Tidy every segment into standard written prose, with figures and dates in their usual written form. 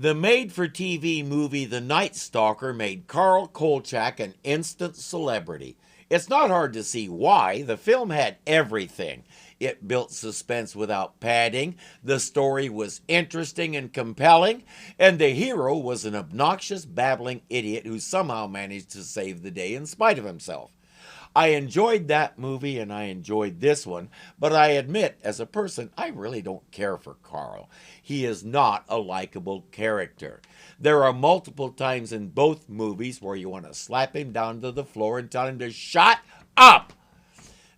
The made-for-TV movie The Night Stalker made Carl Kolchak an instant celebrity. It's not hard to see why. The film had everything. It built suspense without padding, the story was interesting and compelling, and the hero was an obnoxious, babbling idiot who somehow managed to save the day in spite of himself. I enjoyed that movie and I enjoyed this one, but I admit, as a person, I really don't care for Carl. He is not a likable character. There are multiple times in both movies where you want to slap him down to the floor and tell him to shut up.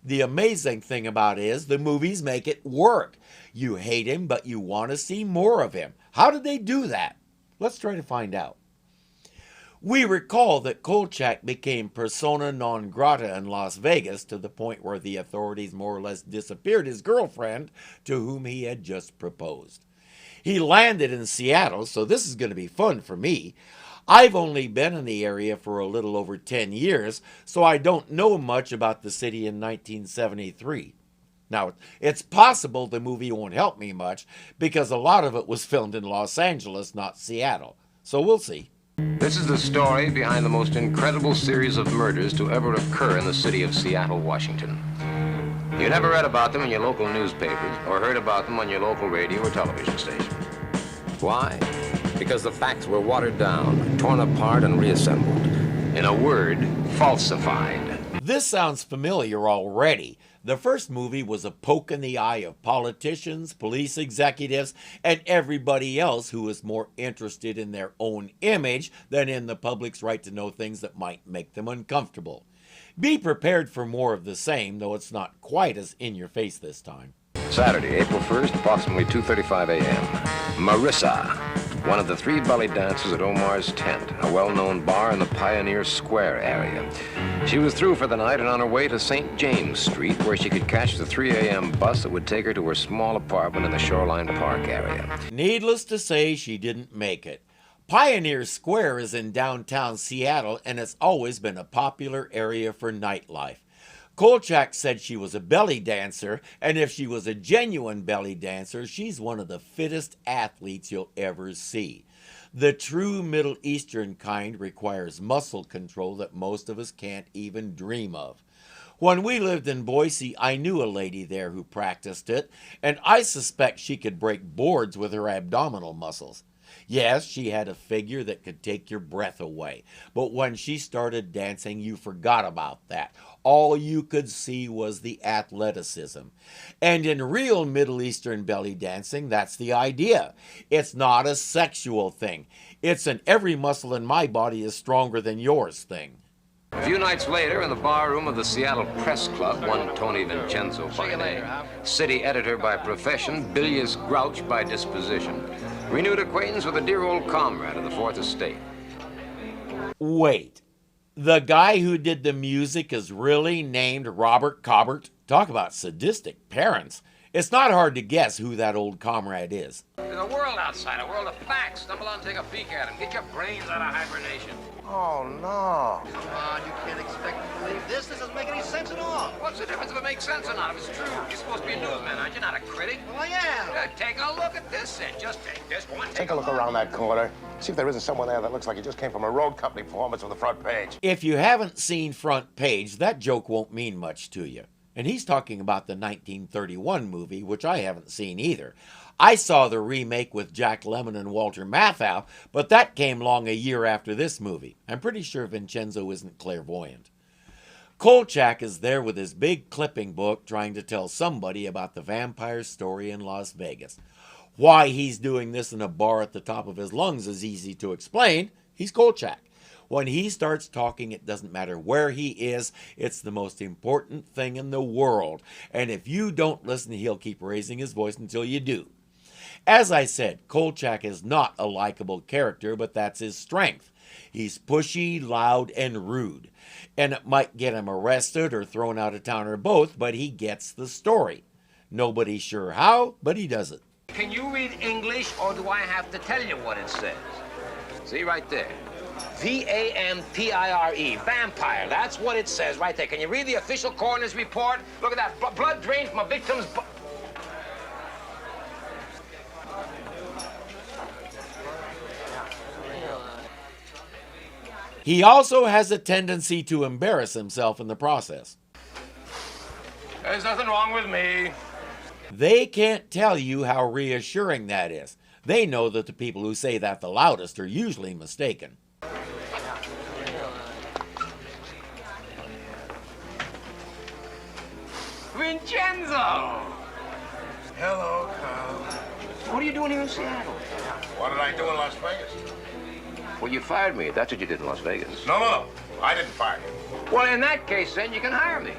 The amazing thing about it is the movies make it work. You hate him, but you want to see more of him. How did they do that? Let's try to find out. We recall that Kolchak became persona non grata in Las Vegas to the point where the authorities more or less disappeared his girlfriend, to whom he had just proposed. He landed in Seattle, so this is going to be fun for me. I've only been in the area for a little over 10 years, so I don't know much about the city in 1973. Now, it's possible the movie won't help me much because a lot of it was filmed in Los Angeles, not Seattle. So we'll see. This is the story behind the most incredible series of murders to ever occur in the city of Seattle, Washington. You never read about them in your local newspapers or heard about them on your local radio or television station. Why? Because the facts were watered down, torn apart, and reassembled. In a word, falsified. This sounds familiar already. The first movie was a poke in the eye of politicians, police executives, and everybody else who was more interested in their own image than in the public's right to know things that might make them uncomfortable. Be prepared for more of the same, though it's not quite as in your face this time. Saturday, April 1st, approximately 2:35 a.m. Marissa, one of the three belly dancers at Omar's Tent, a well-known bar in the Pioneer Square area. She was through for the night and on her way to St. James Street, where she could catch the 3 a.m. bus that would take her to her small apartment in the Shoreline Park area. Needless to say, she didn't make it. Pioneer Square is in downtown Seattle, and it's always been a popular area for nightlife. Kolchak said she was a belly dancer, and if she was a genuine belly dancer, she's one of the fittest athletes you'll ever see. The true Middle Eastern kind requires muscle control that most of us can't even dream of. When we lived in Boise, I knew a lady there who practiced it, and I suspect she could break boards with her abdominal muscles. Yes, she had a figure that could take your breath away, but when she started dancing, you forgot about that. All you could see was the athleticism. And in real Middle Eastern belly dancing, that's the idea. It's not a sexual thing. It's an every muscle in my body is stronger than yours thing. A few nights later, in the bar room of the Seattle Press Club, one Tony Vincenzo by name, city editor by profession, bilious grouch by disposition, renewed acquaintance with a dear old comrade of the Fourth Estate. Wait, the guy who did the music is really named Robert Cobbert? Talk about sadistic parents. It's not hard to guess who that old comrade is. There's a world outside, a world of facts. Stumble on, take a peek at him. Get your brains out of hibernation. Oh, no. Come on, you can't expect me to believe this. This doesn't make any sense at all. What's the difference if it makes sense or not? If it's true, you're supposed to be a newsman, aren't you? Not a critic. Well, I am. Yeah, take a look at this then. Just take this one. Take a look around that corner. See if there isn't someone there that looks like he just came from a road company performance on the front page. If you haven't seen Front Page, that joke won't mean much to you. And he's talking about the 1931 movie, which I haven't seen either. I saw the remake with Jack Lemmon and Walter Matthau, but that came long a year after this movie. I'm pretty sure Vincenzo isn't clairvoyant. Kolchak is there with his big clipping book trying to tell somebody about the vampire story in Las Vegas. Why he's doing this in a bar at the top of his lungs is easy to explain. He's Kolchak. When he starts talking, it doesn't matter where he is. It's the most important thing in the world. And if you don't listen, he'll keep raising his voice until you do. As I said, Kolchak is not a likable character, but that's his strength. He's pushy, loud, and rude. And it might get him arrested or thrown out of town or both, but he gets the story. Nobody's sure how, but he does it. Can you read English, or do I have to tell you what it says? See right there. V-A-M-P-I-R-E, vampire. That's what it says right there. Can you read the official coroner's report? Look at that, blood drained from a victim's He also has a tendency to embarrass himself in the process. There's nothing wrong with me. They can't tell you how reassuring that is. They know that the people who say that the loudest are usually mistaken. Vincenzo! Hello, Carl. What are you doing here in Seattle? What did I do in Las Vegas? Well, you fired me. That's what you did in Las Vegas. No. I didn't fire you. Well, in that case, then, you can hire me.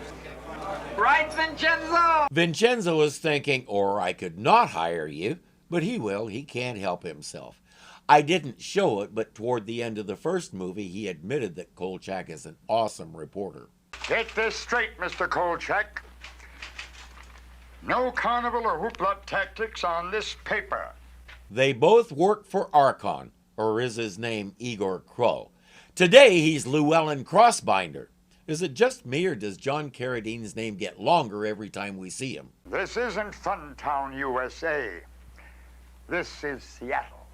Right, Vincenzo? Vincenzo is thinking, or I could not hire you, but he will. He can't help himself. I didn't show it, but toward the end of the first movie, he admitted that Kolchak is an awesome reporter. Get this straight, Mr. Kolchak. No carnival or hoopla tactics on this paper. They both work for Archon, or is his name Igor Crow. Today, he's Llewellyn Crossbinder. Is it just me, or does John Carradine's name get longer every time we see him? This isn't Funtown, USA. This is Seattle.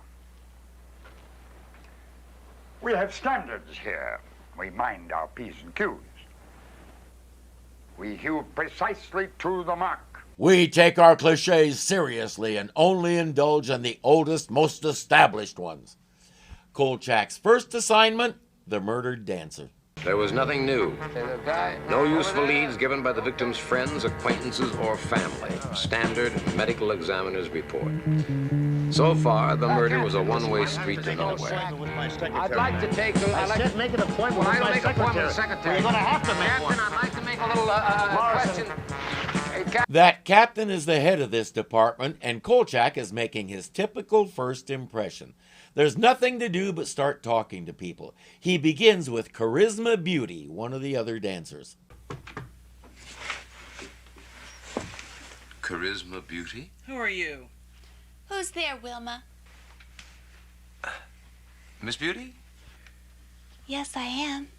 We have standards here. We mind our P's and Q's. We hew precisely to the mark. We take our cliches seriously and only indulge in the oldest, most established ones. Kolchak's first assignment, the murdered dancer. There was nothing new. No useful leads given by the victim's friends, acquaintances, or family. Standard medical examiner's report. So far, the murder was a one-way street to nowhere. I'd like to take a... I said make an appointment with my secretary. You're going to have to make one. Captain, I'd like to make a little question. That captain is the head of this department, and Kolchak is making his typical first impression. There's nothing to do but start talking to people. He begins with Charisma Beauty, one of the other dancers. Charisma Beauty? Who are you? Who's there, Wilma? Miss Beauty? Yes, I am.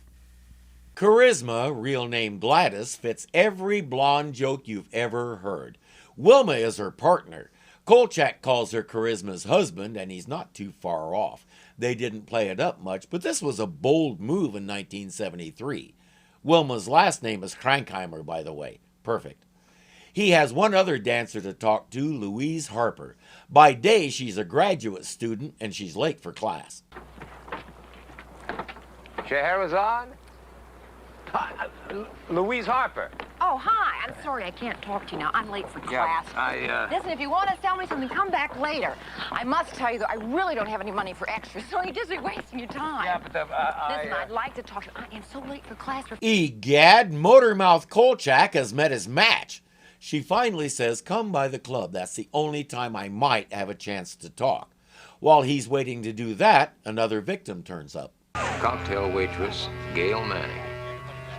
Charisma, real name Gladys, fits every blonde joke you've ever heard. Wilma is her partner. Kolchak calls her Charisma's husband, and he's not too far off. They didn't play it up much, but this was a bold move in 1973. Wilma's last name is Krankheimer, by the way. Perfect. He has one other dancer to talk to, Louise Harper. By day, she's a graduate student, and she's late for class. Scheherazade? Louise Harper. Oh, hi. I'm sorry I can't talk to you now. I'm late for class. Listen, if you want to sell me something, come back later. I must tell you, though, I really don't have any money for extras, so you're just wasting your time. Yeah, but Listen, I'd like to talk to you. I am so late for class. Egad, Motormouth Kolchak has met his match. She finally says, come by the club. That's the only time I might have a chance to talk. While he's waiting to do that, another victim turns up. Cocktail waitress, Gail Manning.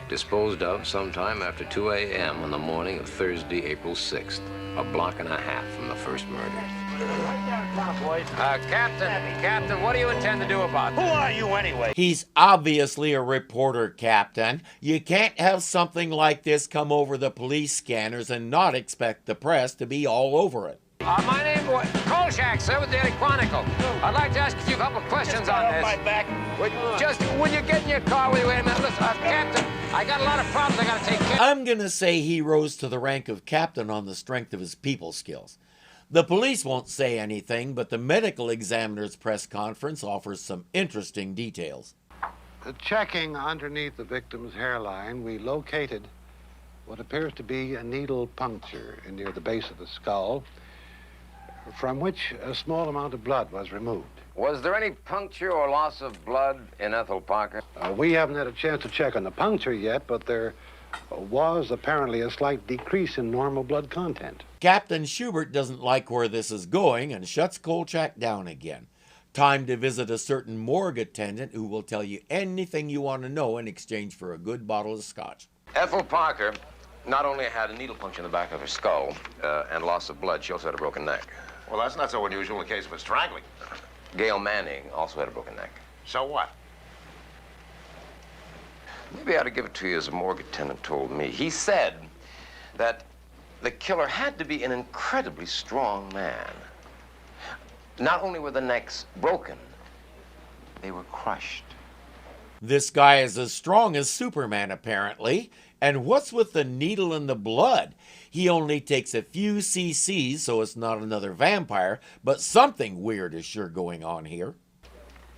Disposed of sometime after 2 a.m. on the morning of Thursday, April 6th, a block and a half from the first murder. Captain, what do you intend to do about it? Who are you anyway? He's obviously a reporter, Captain. You can't have something like this come over the police scanners and not expect the press to be all over it. My name is Kolchak, sir, with the Daily Chronicle. I'd like to ask you a couple of questions on this. My back. When you get in your car, wait a minute. Listen, Captain, I got a lot of problems I got to take care of. I'm going to say he rose to the rank of captain on the strength of his people skills. The police won't say anything, but the medical examiner's press conference offers some interesting details. Checking underneath the victim's hairline, we located what appears to be a needle puncture near the base of the skull, from which a small amount of blood was removed. Was there any puncture or loss of blood in Ethel Parker? We haven't had a chance to check on the puncture yet, but there was apparently a slight decrease in normal blood content. Captain Schubert doesn't like where this is going and shuts Kolchak down again. Time to visit a certain morgue attendant who will tell you anything you want to know in exchange for a good bottle of scotch. Ethel Parker not only had a needle puncture in the back of her skull and loss of blood, she also had a broken neck. Well, that's not so unusual in the case of a strangling. Gail Manning also had a broken neck. So what? Maybe I ought to give it to you as a morgue attendant told me. He said that the killer had to be an incredibly strong man. Not only were the necks broken, they were crushed. This guy is as strong as Superman, apparently. And what's with the needle and the blood? He only takes a few cc's, so it's not another vampire, but something weird is sure going on here.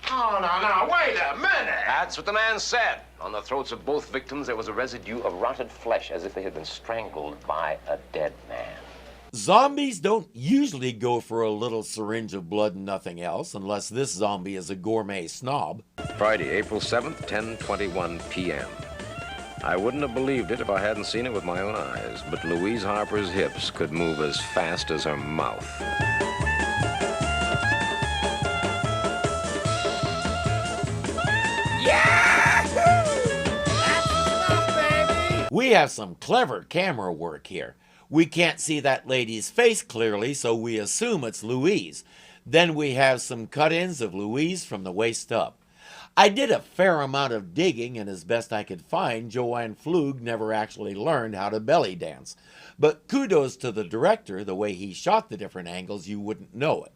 Oh, no, wait a minute. That's what the man said. On the throats of both victims, there was a residue of rotted flesh, as if they had been strangled by a dead man. Zombies don't usually go for a little syringe of blood and nothing else, unless this zombie is a gourmet snob. Friday, April 7th, 10:21 p.m. I wouldn't have believed it if I hadn't seen it with my own eyes, but Louise Harper's hips could move as fast as her mouth. We have some clever camera work here. We can't see that lady's face clearly, so we assume it's Louise. Then we have some cut-ins of Louise from the waist up. I did a fair amount of digging, and as best I could find, Joanne Flug never actually learned how to belly dance. But kudos to the director, the way he shot the different angles, you wouldn't know it.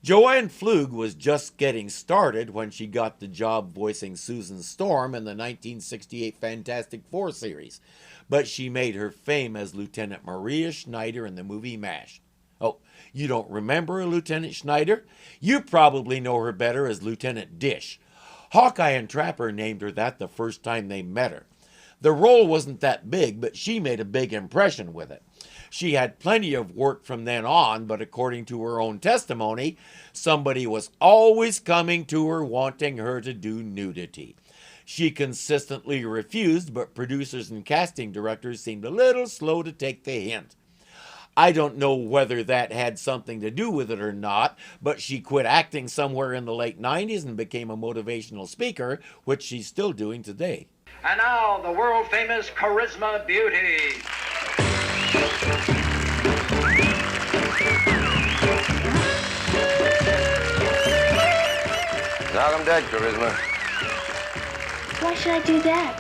Joanne Flug was just getting started when she got the job voicing Susan Storm in the 1968 Fantastic Four series, but she made her fame as Lieutenant Maria Schneider in the movie MASH. Oh, you don't remember Lieutenant Schneider? You probably know her better as Lieutenant Dish. Hawkeye and Trapper named her that the first time they met her. The role wasn't that big, but she made a big impression with it. She had plenty of work from then on, but according to her own testimony, somebody was always coming to her wanting her to do nudity. She consistently refused, but producers and casting directors seemed a little slow to take the hint. I don't know whether that had something to do with it or not, but she quit acting somewhere in the late 90s and became a motivational speaker, which she's still doing today. And now, the world-famous Charisma Beauty. Knock 'em dead, Charisma. Why should I do that?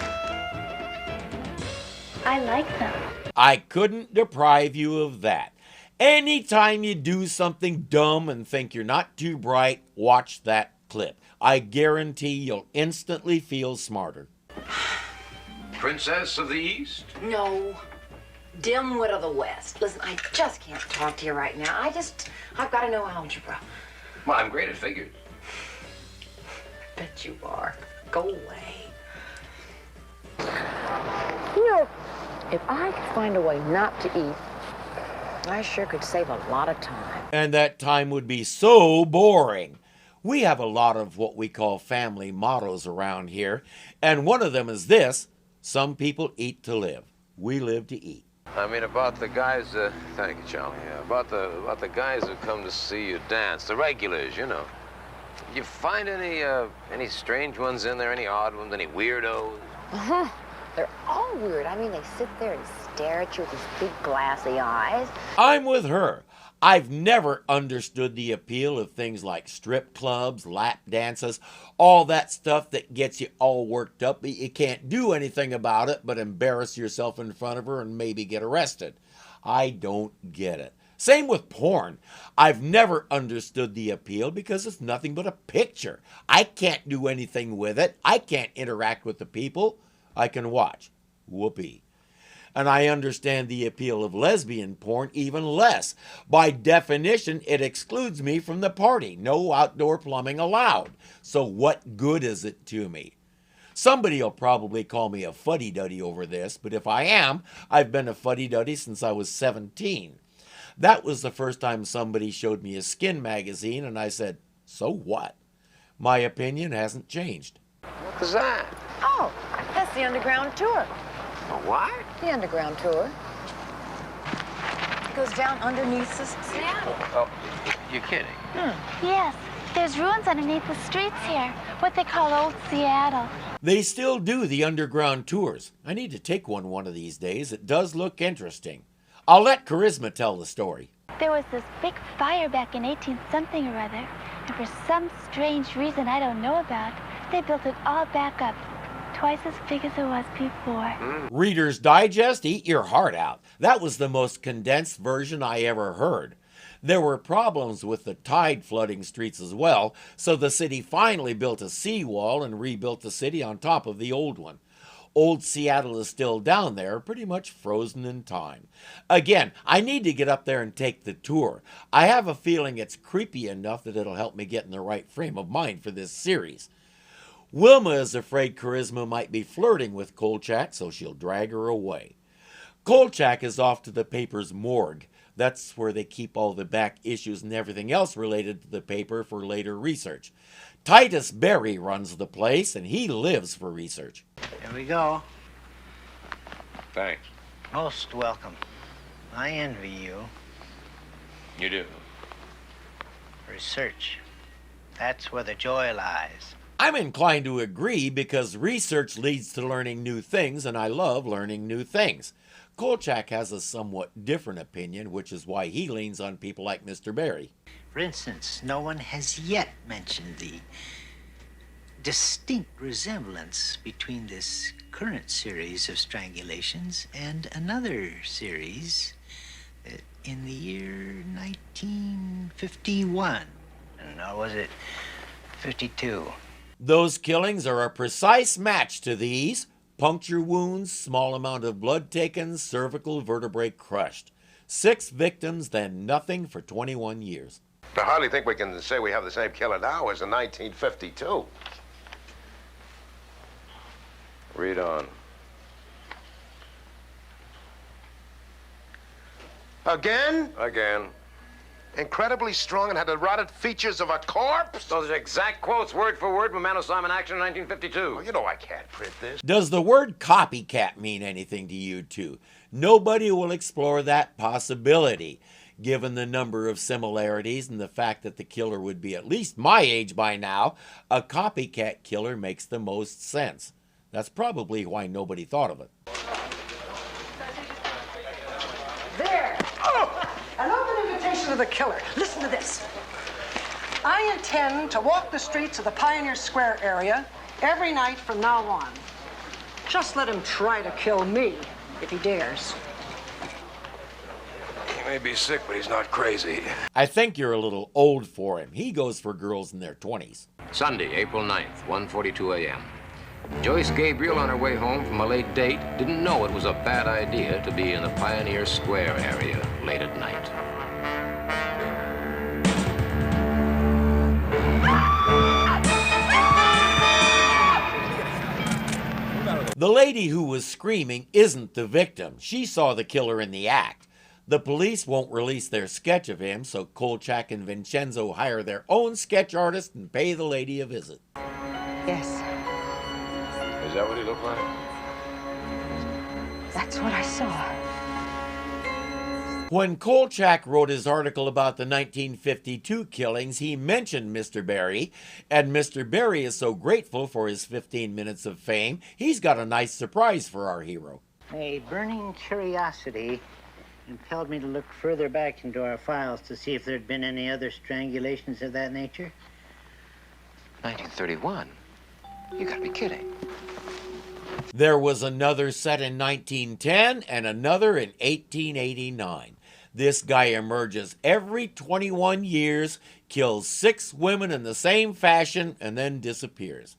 I like them. I couldn't deprive you of that. Anytime you do something dumb and think you're not too bright, watch that clip. I guarantee you'll instantly feel smarter. Princess of the East? No. Dimwit of the West. Listen, I just can't talk to you right now. I've got to know algebra. Well, I'm great at figures. Bet you are. Go away. You know, if I could find a way not to eat, I sure could save a lot of time. And that time would be so boring. We have a lot of what we call family mottos around here, and one of them is this: some people eat to live. We live to eat. I mean, about the guys, thank you, Charlie. Yeah, about the guys who come to see you dance, the regulars, you know. Did you find any strange ones in there, any odd ones, any weirdos? Uh-huh. They're all weird. I mean, they sit there and stare at you with these big glassy eyes. I'm with her. I've never understood the appeal of things like strip clubs, lap dances, all that stuff that gets you all worked up, but you can't do anything about it but embarrass yourself in front of her and maybe get arrested. I don't get it. Same with porn. I've never understood the appeal because it's nothing but a picture. I can't do anything with it. I can't interact with the people. I can watch. Whoopee. And I understand the appeal of lesbian porn even less. By definition, it excludes me from the party. No outdoor plumbing allowed. So what good is it to me? Somebody will probably call me a fuddy-duddy over this, but if I am, I've been a fuddy-duddy since I was 17. That was the first time somebody showed me a Skin magazine, and I said, so what? My opinion hasn't changed. What was that? Oh, that's the Underground Tour. A what? The Underground Tour. It goes down underneath Seattle. Oh, you're kidding. Yes, there's ruins underneath the streets here. What they call Old Seattle. They still do the underground tours. I need to take one of these days. It does look interesting. I'll let Charisma tell the story. There was this big fire back in 18-something or other, and for some strange reason I don't know about, they built it all back up, twice as big as it was before. Reader's Digest, eat your heart out. That was the most condensed version I ever heard. There were problems with the tide flooding streets as well, so the city finally built a seawall and rebuilt the city on top of the old one. Old Seattle is still down there, pretty much frozen in time. Again, I need to get up there and take the tour. I have a feeling it's creepy enough that it'll help me get in the right frame of mind for this series. Wilma is afraid Charisma might be flirting with Kolchak, so she'll drag her away. Kolchak is off to the paper's morgue. That's where they keep all the back issues and everything else related to the paper for later research. Titus Berry runs the place, and he lives for research. Here we go. Thanks. Most welcome. I envy you. You do? Research. That's where the joy lies. I'm inclined to agree because research leads to learning new things, and I love learning new things. Kolchak has a somewhat different opinion, which is why he leans on people like Mr. Berry. For instance, no one has yet mentioned the distinct resemblance between this current series of strangulations and another series in the year 1951. Or was it 52? Those killings are a precise match to these. Puncture wounds, small amount of blood taken, cervical vertebrae crushed. 6 victims, then nothing for 21 years. I hardly think we can say we have the same killer now as in 1952. Read on. Again? Again. Incredibly strong and had the rotted features of a corpse? Those are exact quotes, word for word, from Man of Simon Action in 1952. Oh, you know I can't print this. Does the word copycat mean anything to you two? Nobody will explore that possibility, given the number of similarities and the fact that the killer would be at least my age by now. A copycat killer makes the most sense. That's probably why nobody thought of it. There! Oh! An open invitation to the killer. Listen to this. I intend to walk the streets of the Pioneer Square area every night from now on. Just let him try to kill me if he dares. He may be sick, but he's not crazy. I think you're a little old for him. He goes for girls in their 20s. Sunday, April 9th, 1:42 a.m. Joyce Gabriel, on her way home from a late date, didn't know it was a bad idea to be in the Pioneer Square area late at night. The lady who was screaming isn't the victim. She saw the killer in the act. The police won't release their sketch of him, so Kolchak and Vincenzo hire their own sketch artist and pay the lady a visit. Yes, Is that what he looked like? that's what I saw. When Kolchak wrote his article about the 1952 killings, he mentioned Mr. Berry, and Mr. Berry is so grateful for his 15 minutes of fame, he's got a nice surprise for our hero. A burning curiosity impelled me to look further back into our files to see if there'd been any other strangulations of that nature. 1931? You gotta be kidding. There was another set in 1910 and another in 1889. This guy emerges every 21 years, kills 6 women in the same fashion, and then disappears.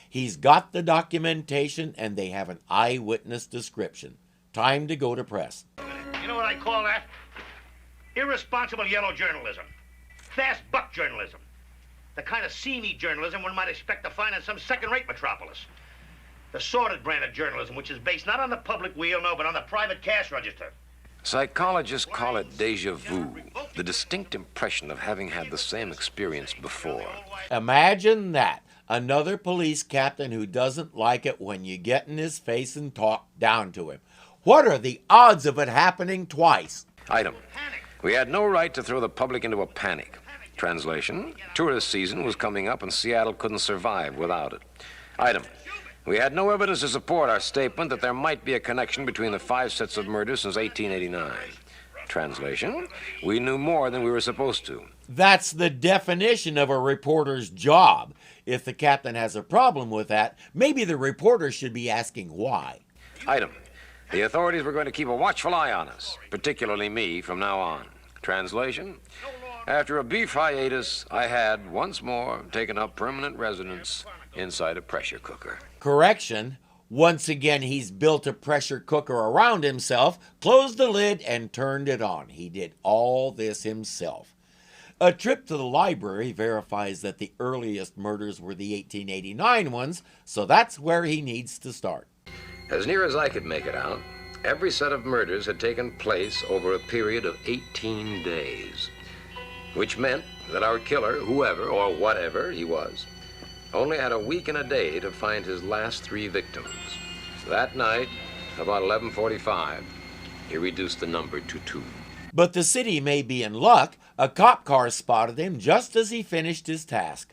He's got the documentation, and they have an eyewitness description. Time to go to press. You know what I call that? Irresponsible yellow journalism. Fast buck journalism. The kind of seamy journalism one might expect to find in some second-rate metropolis. The sordid brand of journalism, which is based not on the public wheel, no, but on the private cash register. Psychologists call it déjà vu, the distinct impression of having had the same experience before. Imagine that. Another police captain who doesn't like it when you get in his face and talk down to him. What are the odds of it happening twice? Item. We had no right to throw the public into a panic. Translation. Tourist season was coming up and Seattle couldn't survive without it. Item. We had no evidence to support our statement that there might be a connection between the 5 sets of murders since 1889. Translation. We knew more than we were supposed to. That's the definition of a reporter's job. If the captain has a problem with that, maybe the reporter should be asking why. Item. The authorities were going to keep a watchful eye on us, particularly me, from now on. Translation: after a beef hiatus, I had once more taken up permanent residence inside a pressure cooker. Correction. Once again, he's built a pressure cooker around himself, closed the lid, and turned it on. He did all this himself. A trip to the library verifies that the earliest murders were the 1889 ones, so that's where he needs to start. As near as I could make it out, every set of murders had taken place over a period of 18 days, which meant that our killer, whoever or whatever he was, only had a week and a day to find his last 3 victims. That night, about 11:45, he reduced the number to 2. But the city may be in luck. A cop car spotted him just as he finished his task.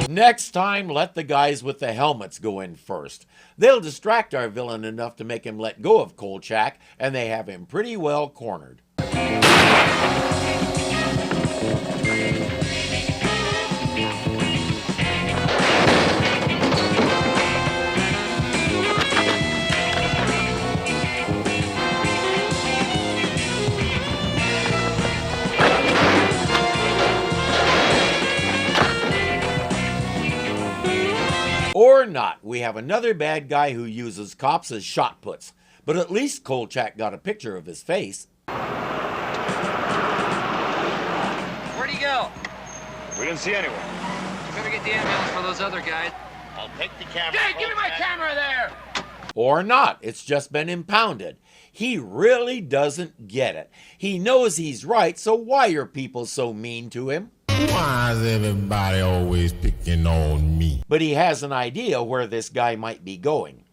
Next time, let the guys with the helmets go in first. They'll distract our villain enough to make him let go of Kolchak, and they have him pretty well cornered. Or not, we have another bad guy who uses cops as shot puts. But at least Kolchak got a picture of his face. Where'd he go? We didn't see anyone. You better get the ambulance for those other guys. I'll take the camera. Hey, give me my camera there! Or not, it's just been impounded. He really doesn't get it. He knows he's right, so why are people so mean to him? Why is everybody always picking on me? But he has an idea where this guy might be going.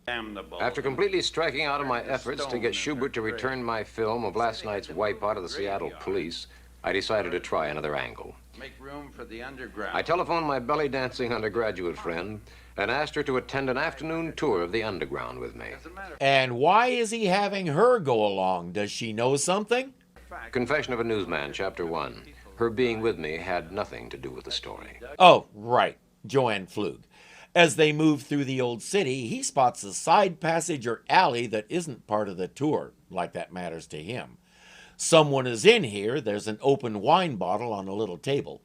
After completely striking out of my efforts to get Schubert to return my film of last night's wipeout of the Seattle police, I decided to try another angle. Make room for the underground. I telephoned my belly dancing undergraduate friend and asked her to attend an afternoon tour of the underground with me. And why is he having her go along? Does she know something? Confession of a Newsman, Chapter 1. Her being with me had nothing to do with the story. Oh, right, Joanne Flug. As they move through the old city, he spots a side passage or alley that isn't part of the tour, like that matters to him. Someone is in here. There's an open wine bottle on a little table.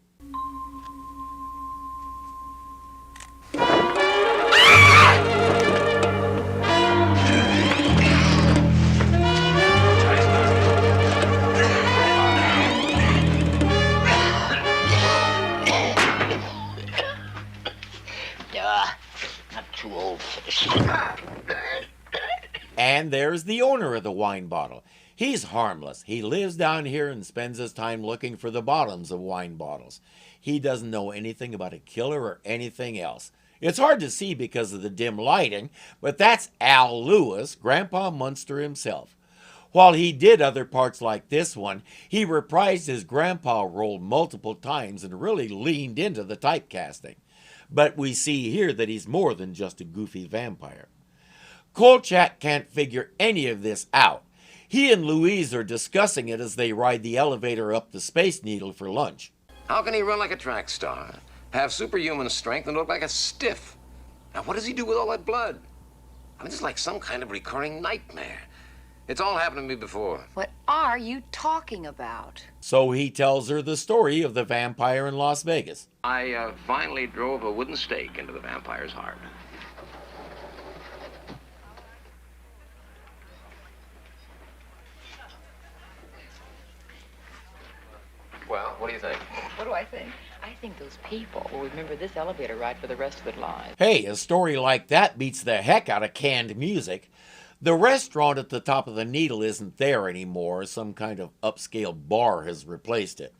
Too old for this. And there's the owner of the wine bottle. He's harmless. He lives down here and spends his time looking for the bottoms of wine bottles. He doesn't know anything about a killer or anything else. It's hard to see because of the dim lighting, but that's Al Lewis, Grandpa Munster himself. While he did other parts like this one, he reprised his grandpa role multiple times and really leaned into the typecasting. But we see here that he's more than just a goofy vampire. Kolchak can't figure any of this out. He and Louise are discussing it as they ride the elevator up the Space Needle for lunch. How can he run like a track star, have superhuman strength, and look like a stiff? Now, what does he do with all that blood? I mean, it's like some kind of recurring nightmare. It's all happened to me before. What are you talking about? So he tells her the story of the vampire in Las Vegas. I finally drove a wooden stake into the vampire's heart. Well, what do you think? What do I think? I think those people will remember this elevator ride for the rest of their lives. Hey, a story like that beats the heck out of canned music. The restaurant at the top of the Needle isn't there anymore. Some kind of upscale bar has replaced it.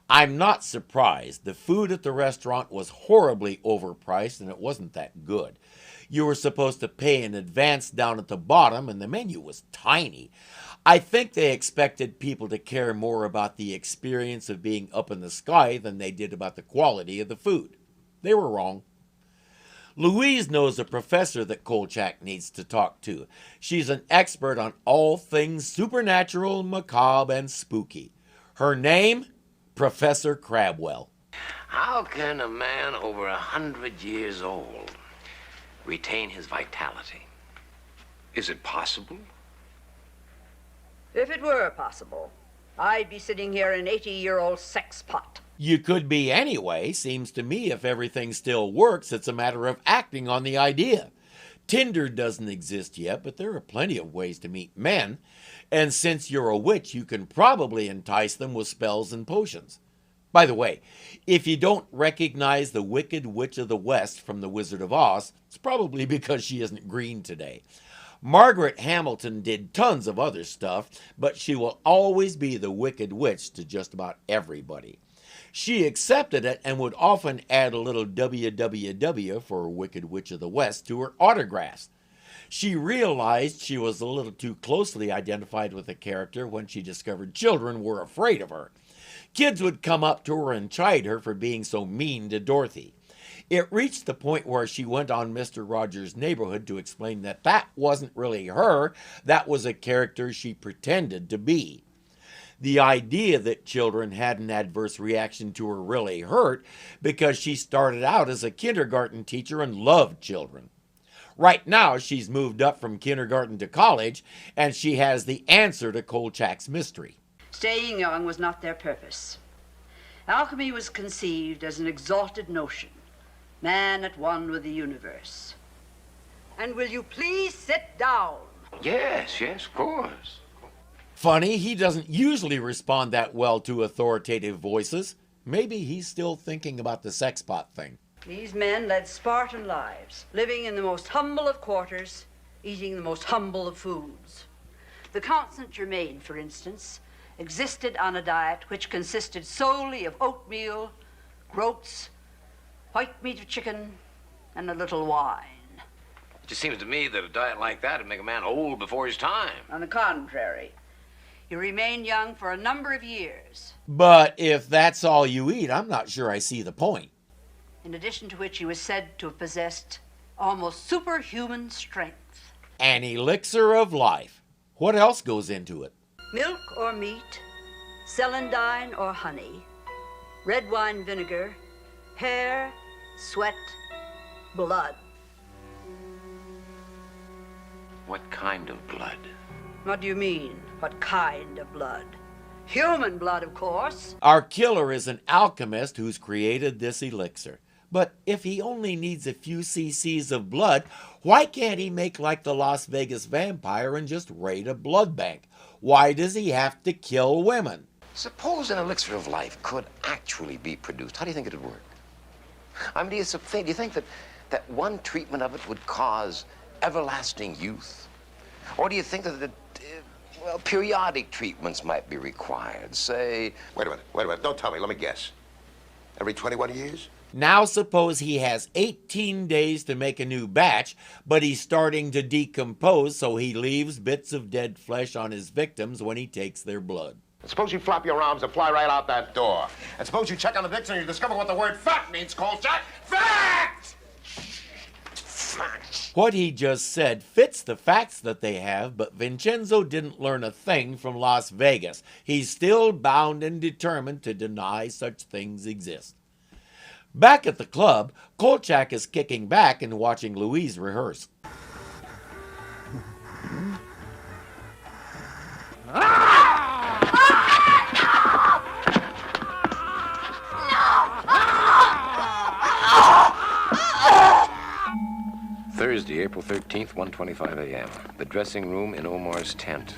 I'm not surprised. The food at the restaurant was horribly overpriced and it wasn't that good. You were supposed to pay in advance down at the bottom and the menu was tiny. I think they expected people to care more about the experience of being up in the sky than they did about the quality of the food. They were wrong. Louise knows a professor that Kolchak needs to talk to. She's an expert on all things supernatural, macabre, and spooky. Her name? Professor Crabwell. How can a man over 100 years old retain his vitality? Is it possible? If it were possible, I'd be sitting here an 80-year-old sex pot. You could be anyway. Seems to me if everything still works, it's a matter of acting on the idea. Tinder doesn't exist yet, but there are plenty of ways to meet men. And since you're a witch, you can probably entice them with spells and potions. By the way, if you don't recognize the Wicked Witch of the West from The Wizard of Oz, it's probably because she isn't green today. Margaret Hamilton did tons of other stuff, but she will always be the Wicked Witch to just about everybody. She accepted it and would often add a little WWW for Wicked Witch of the West to her autographs. She realized she was a little too closely identified with the character when she discovered children were afraid of her. Kids would come up to her and chide her for being so mean to Dorothy. It reached the point where she went on Mr. Rogers' Neighborhood to explain that that wasn't really her, that was a character she pretended to be. The idea that children had an adverse reaction to her really hurt because she started out as a kindergarten teacher and loved children. Right now, she's moved up from kindergarten to college, and she has the answer to Kolchak's mystery. Staying young was not their purpose. Alchemy was conceived as an exalted notion, man at one with the universe. And will you please sit down? Yes, of course. Funny, he doesn't usually respond that well to authoritative voices. Maybe he's still thinking about the sex pot thing. These men led Spartan lives, living in the most humble of quarters, eating the most humble of foods. The Count St. Germain, for instance, existed on a diet which consisted solely of oatmeal, groats, white meat of chicken, and a little wine. It just seems to me that a diet like that would make a man old before his time. On the contrary, he remained young for a number of years. But if that's all you eat, I'm not sure I see the point. In addition to which he was said to have possessed almost superhuman strength. An elixir of life. What else goes into it? Milk or meat, celandine or honey, red wine vinegar, hair, sweat, blood. What kind of blood? What do you mean, what kind of blood? Human blood, of course. Our killer is an alchemist who's created this elixir. But if he only needs a few cc's of blood, why can't he make like the Las Vegas vampire and just raid a blood bank? Why does he have to kill women? Suppose an elixir of life could actually be produced. How do you think it would work? I mean, do you think that one treatment of it would cause everlasting youth? Or do you think that periodic treatments might be required, say... Wait a minute. Don't tell me. Let me guess. Every 21 years? Now suppose he has 18 days to make a new batch, but he's starting to decompose, so he leaves bits of dead flesh on his victims when he takes their blood. And suppose you flap your arms and fly right out that door. And suppose you check on the dictionary and you discover what the word fact means, Kolchak. Fact! Fact! What he just said fits the facts that they have, but Vincenzo didn't learn a thing from Las Vegas. He's still bound and determined to deny such things exist. Back at the club, Kolchak is kicking back and watching Louise rehearse. Thursday, April 13th, 1:25 a.m. The dressing room in Omar's tent.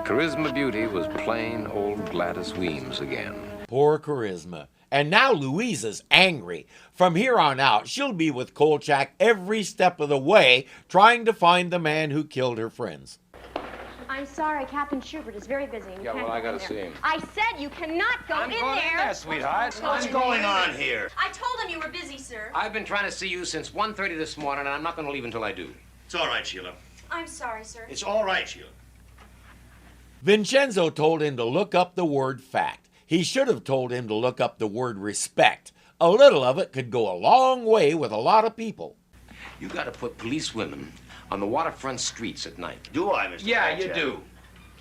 Charisma Beauty was plain old Gladys Weems again. Poor Charisma. And now Louise is angry. From here on out, she'll be with Kolchak every step of the way, trying to find the man who killed her friends. I'm sorry, Captain Schubert is very busy. Yeah, well, I gotta see him. I said you cannot go in there. I'm going in there, sweetheart. What's going on here? I told him you were busy, sir. I've been trying to see you since 1:30 this morning, and I'm not going to leave until I do. It's all right, Sheila. I'm sorry, sir. It's all right, Sheila. Vincenzo told him to look up the word fact. He should have told him to look up the word respect. A little of it could go a long way with a lot of people. You got to put police women on the waterfront streets at night. Do I, Mr. Yeah, you Kolchak? do.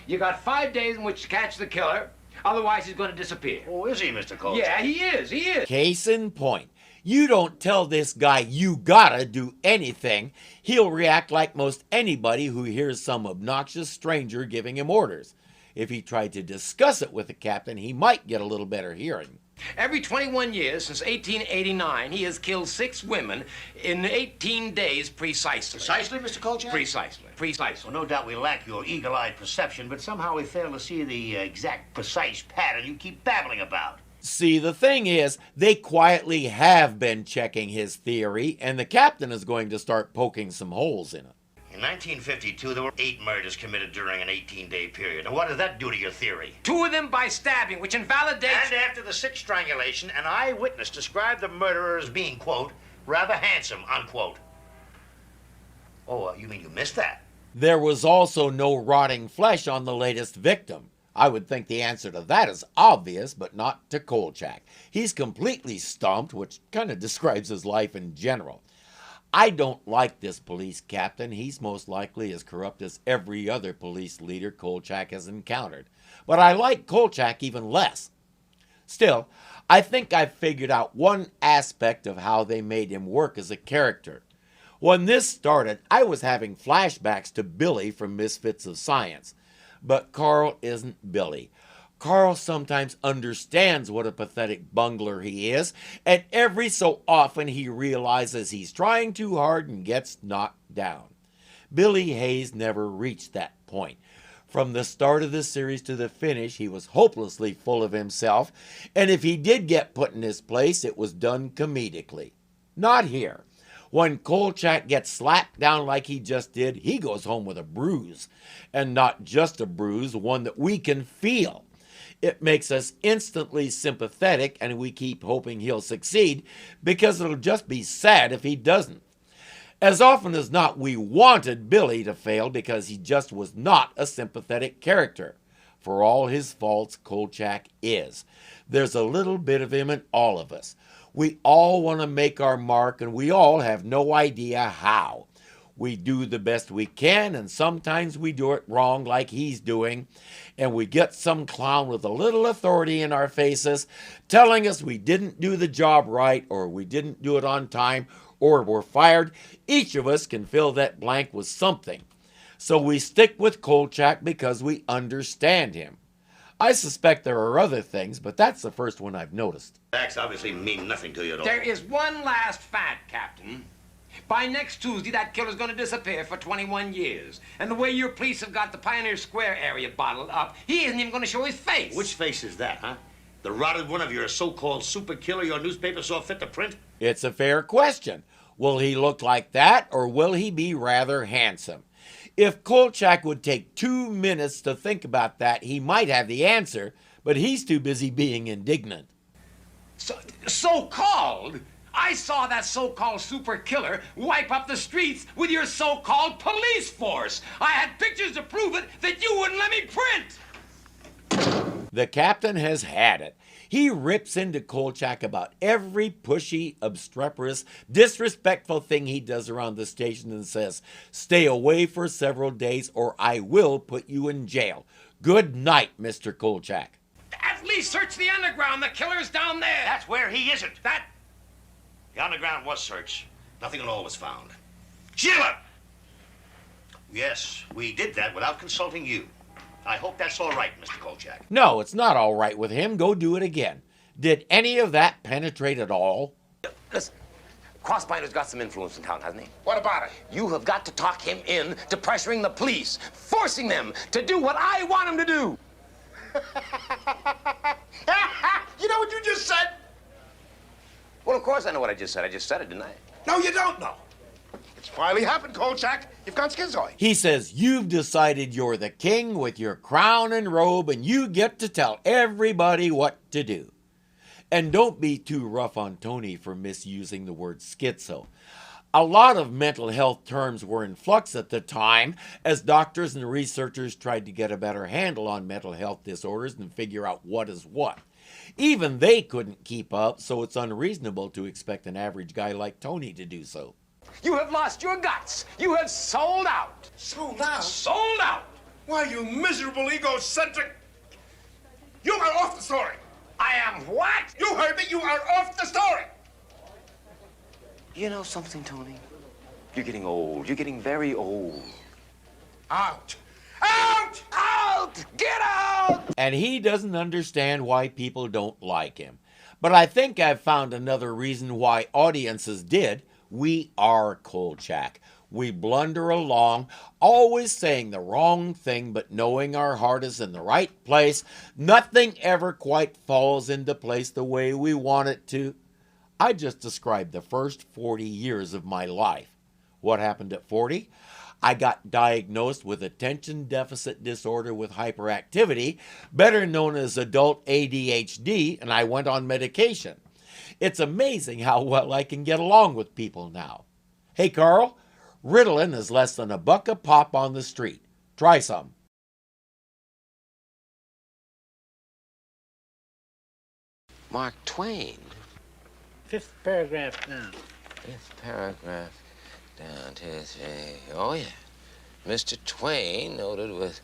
You got 5 days in which to catch the killer. Otherwise, he's going to disappear. Oh, is he, Mr. Kolchak? Yeah, he is. He is. Case in point. You don't tell this guy you gotta do anything, he'll react like most anybody who hears some obnoxious stranger giving him orders. If he tried to discuss it with the captain, he might get a little better hearing. Every 21 years since 1889, he has killed 6 women in 18 days precisely. Precisely, Mr. Kolchak? Precisely. Precisely. Well, no doubt we lack your eagle-eyed perception, but somehow we fail to see the exact, precise pattern you keep babbling about. See, the thing is, they quietly have been checking his theory, and the captain is going to start poking some holes in it. In 1952, there were 8 murders committed during an 18-day period. Now, what does that do to your theory? 2 of them by stabbing, which invalidates... And after the 6th strangulation, an eyewitness described the murderer as being, quote, rather handsome, unquote. Oh, you mean you missed that? There was also no rotting flesh on the latest victim. I would think the answer to that is obvious, but not to Kolchak. He's completely stumped, which kind of describes his life in general. I don't like this police captain. He's most likely as corrupt as every other police leader Kolchak has encountered. But I like Kolchak even less. Still, I think I've figured out one aspect of how they made him work as a character. When this started, I was having flashbacks to Billy from Misfits of Science. But Carl isn't Billy. Carl sometimes understands what a pathetic bungler he is, and every so often he realizes he's trying too hard and gets knocked down. Billy Hayes never reached that point. From the start of the series to the finish, he was hopelessly full of himself, and if he did get put in his place, it was done comedically. Not here. When Kolchak gets slapped down like he just did, he goes home with a bruise. And not just a bruise, one that we can feel. It makes us instantly sympathetic, and we keep hoping he'll succeed, because it'll just be sad if he doesn't. As often as not, we wanted Billy to fail because he just was not a sympathetic character. For all his faults, Kolchak is. There's a little bit of him in all of us. We all want to make our mark, and we all have no idea how. We do the best we can, and sometimes we do it wrong like he's doing, and we get some clown with a little authority in our faces telling us we didn't do the job right, or we didn't do it on time, or we're fired. Each of us can fill that blank with something. So we stick with Kolchak because we understand him. I suspect there are other things, but that's the first one I've noticed. Facts obviously mean nothing to you at all. There is one last fact, Captain. By next Tuesday, that killer's going to disappear for 21 years. And the way your police have got the Pioneer Square area bottled up, he isn't even going to show his face. Which face is that, huh? The rotted one of your so-called super killer your newspaper saw fit to print? It's a fair question. Will he look like that, or will he be rather handsome? If Kolchak would take 2 minutes to think about that, he might have the answer, but he's too busy being indignant. So-called? I saw that so-called super killer wipe up the streets with your so-called police force. I had pictures to prove it that you wouldn't let me print. The captain has had it. He rips into Kolchak about every pushy, obstreperous, disrespectful thing he does around the station and says, "Stay away for several days or I will put you in jail. Good night, Mr. Kolchak." At least search the underground. The killer's down there. That's where he isn't. The underground was searched. Nothing at all was found. Sheila! Yes, we did that without consulting you. I hope that's all right, Mr. Kolchak. No, it's not all right with him. Go do it again. Did any of that penetrate at all? Listen, Crossbinder's got some influence in town, hasn't he? What about it? You have got to talk him in to pressuring the police, forcing them to do what I want them to do. You know what you just said? Well, of course I know what I just said. I just said it, didn't I? No, you don't know. It's finally happened, Kolchak. You've gone schizoid. He says you've decided you're the king with your crown and robe and you get to tell everybody what to do. And don't be too rough on Tony for misusing the word schizo. A lot of mental health terms were in flux at the time as doctors and researchers tried to get a better handle on mental health disorders and figure out what is what. Even they couldn't keep up, so it's unreasonable to expect an average guy like Tony to do so. You have lost your guts. You have sold out. Sold out? Sold out. Why, you miserable, egocentric... You are off the story. I am what? You heard me. You are off the story. You know something, Tony? You're getting old. You're getting very old. Out. Out! Out! Get out! And he doesn't understand why people don't like him. But I think I've found another reason why audiences did. We are Kolchak. We blunder along, always saying the wrong thing, but knowing our heart is in the right place. Nothing ever quite falls into place the way we want it to. I just described the first 40 years of my life. What happened at 40? I got diagnosed with attention deficit disorder with hyperactivity, better known as adult ADHD, and I went on medication. It's amazing how well I can get along with people now. Hey, Carl, Ritalin is less than $1 a pop on the street. Try some. Mark Twain. 5th paragraph down. 5th paragraph down, 2, 3. Oh, yeah. Mr. Twain noted with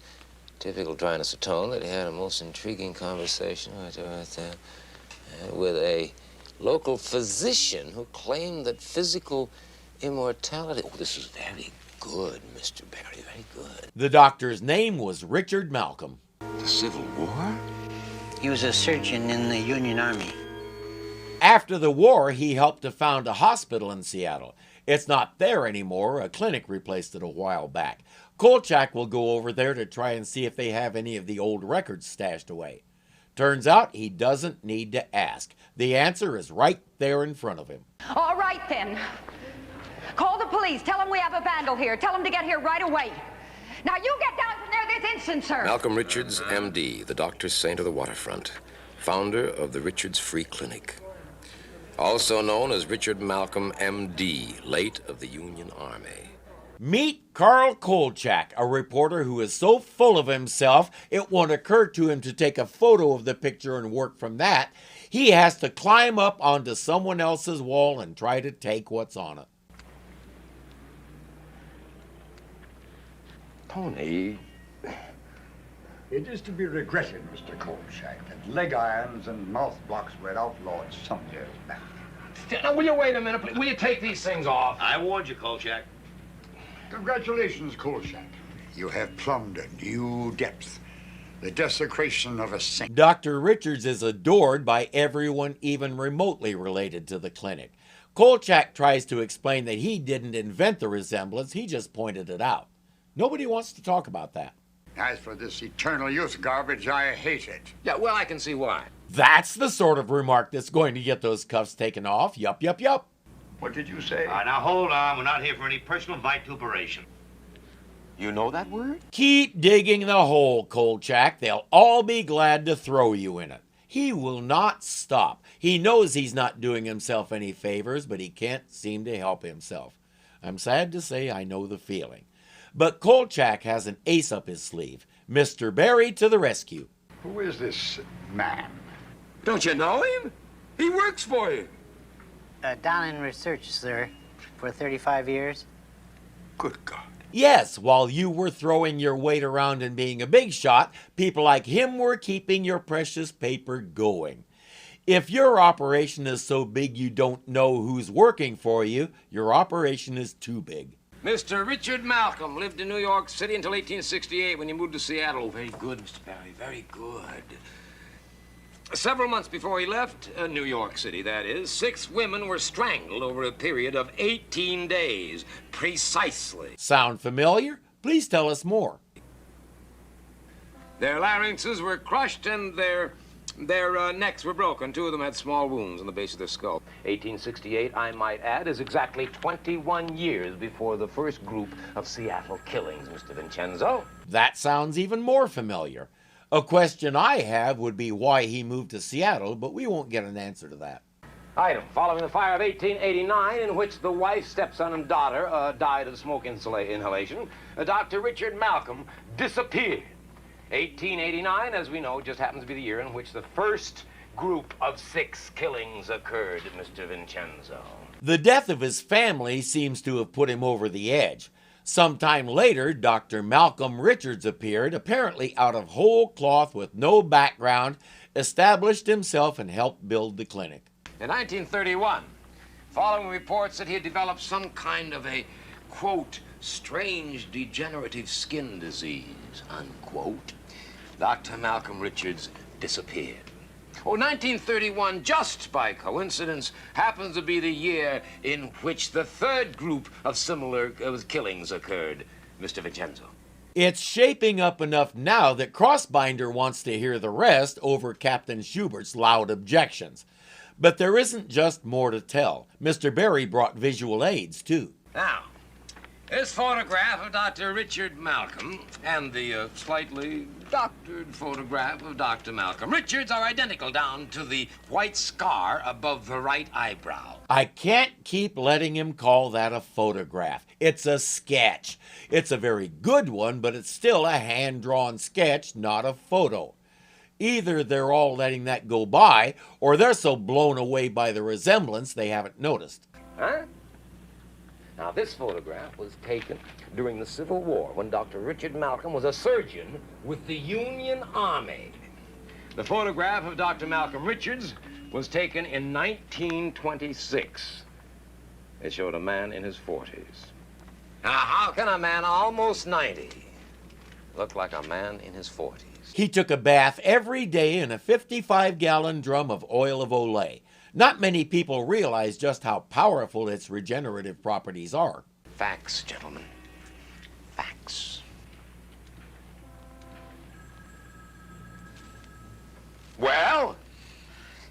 typical dryness of tone that he had a most intriguing conversation with a local physician who claimed that physical immortality... Oh, this is very good, Mr. Barry, very good. The doctor's name was Richard Malcolm. The Civil War? He was a surgeon in the Union Army. After the war, he helped to found a hospital in Seattle. It's not there anymore. A clinic replaced it a while back. Kolchak will go over there to try and see if they have any of the old records stashed away. Turns out he doesn't need to ask. The answer is right there in front of him. All right, then. Call the police. Tell them we have a vandal here. Tell them to get here right away. Now, you get down from there this instant, sir. Malcolm Richards, M.D., the doctor's saint of the waterfront, founder of the Richards Free Clinic. Also known as Richard Malcolm, M.D., late of the Union Army. Meet Carl Kolchak, a reporter who is so full of himself it won't occur to him to take a photo of the picture and work from that. He has to climb up onto someone else's wall and try to take what's on it. Tony. It is to be regretted, Mr. Kolchak, that leg irons and mouth blocks were outlawed some years back. Now, will you wait a minute, please? Will you take these things off? I warned you, Kolchak. Congratulations, Kolchak. You have plumbed a new depth. The desecration of a saint. Dr. Richards is adored by everyone even remotely related to the clinic. Kolchak tries to explain that he didn't invent the resemblance, he just pointed it out. Nobody wants to talk about that. As for this eternal youth garbage, I hate it. Yeah, well, I can see why. That's the sort of remark that's going to get those cuffs taken off. Yup, yup, yup. What did you say? Now, hold on. We're not here for any personal vituperation. You know that word? Keep digging the hole, Kolchak. They'll all be glad to throw you in it. He will not stop. He knows he's not doing himself any favors, but he can't seem to help himself. I'm sad to say I know the feeling. But Kolchak has an ace up his sleeve. Mr. Barry to the rescue. Who is this man? Don't you know him? He works for you. Down in research, sir, for 35 years. Good God. Yes, while you were throwing your weight around and being a big shot, people like him were keeping your precious paper going. If your operation is so big you don't know who's working for you, your operation is too big. Mr. Richard Malcolm lived in New York City until 1868 when he moved to Seattle. Oh, very good, Mr. Barry, very good. Several months before he left New York City, that is, 6 women were strangled over a period of 18 days, precisely. Sound familiar? Please tell us more. Their larynxes were crushed and their necks were broken. 2 of them had small wounds on the base of their skull. 1868, I might add, is exactly 21 years before the first group of Seattle killings, Mr. Vincenzo. That sounds even more familiar. A question I have would be why he moved to Seattle, but we won't get an answer to that. Item, following the fire of 1889, in which the wife, stepson, and daughter died of smoke inhalation, Dr. Richard Malcolm disappeared. 1889, as we know, just happens to be the year in which the first group of 6 killings occurred, Mr. Vincenzo. The death of his family seems to have put him over the edge. Sometime later, Dr. Malcolm Richards appeared, apparently out of whole cloth with no background, established himself and helped build the clinic. In 1931, following reports that he had developed some kind of a, quote, strange degenerative skin disease, unquote, Dr. Malcolm Richards disappeared. Well, 1931, just by coincidence, happens to be the year in which the third group of similar killings occurred, Mr. Vincenzo. It's shaping up enough now that Crossbinder wants to hear the rest over Captain Schubert's loud objections. But there isn't just more to tell. Mr. Barry brought visual aids, too. Now, this photograph of Dr. Richard Malcolm and the slightly doctored photograph of Dr. Malcolm Richards are identical down to the white scar above the right eyebrow. I can't keep letting him call that a photograph. It's a sketch. It's a very good one, but it's still a hand-drawn sketch, not a photo. Either they're all letting that go by, or they're so blown away by the resemblance they haven't noticed. Huh? Now, this photograph was taken during the Civil War when Dr. Richard Malcolm was a surgeon with the Union Army. The photograph of Dr. Malcolm Richards was taken in 1926. It showed a man in his 40s. Now, how can a man almost 90 look like a man in his 40s? He took a bath every day in a 55-gallon drum of oil of Olay. Not many people realize just how powerful its regenerative properties are. Facts, gentlemen. Facts. Well?